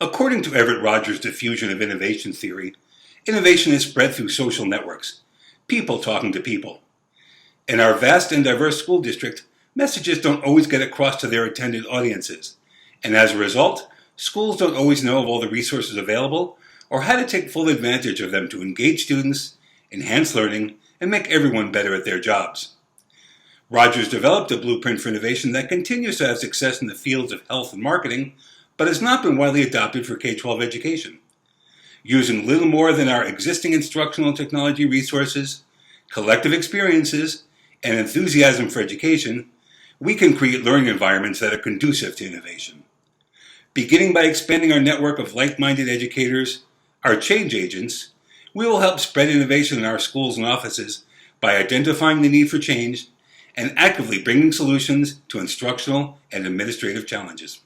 According to Everett Rogers' diffusion of innovation theory, innovation is spread through social networks, people talking to people. In our vast and diverse school district, messages don't always get across to their intended audiences, and as a result, schools don't always know of all the resources available or how to take full advantage of them to engage students, enhance learning, and make everyone better at their jobs. Rogers developed a blueprint for innovation that continues to have success in the fields of health and marketing, but has not been widely adopted for K-12 education. Using little more than our existing instructional technology resources, collective experiences, and enthusiasm for education, we can create learning environments that are conducive to innovation. Beginning by expanding our network of like-minded educators, our change agents, we will help spread innovation in our schools and offices by identifying the need for change and actively bringing solutions to instructional and administrative challenges.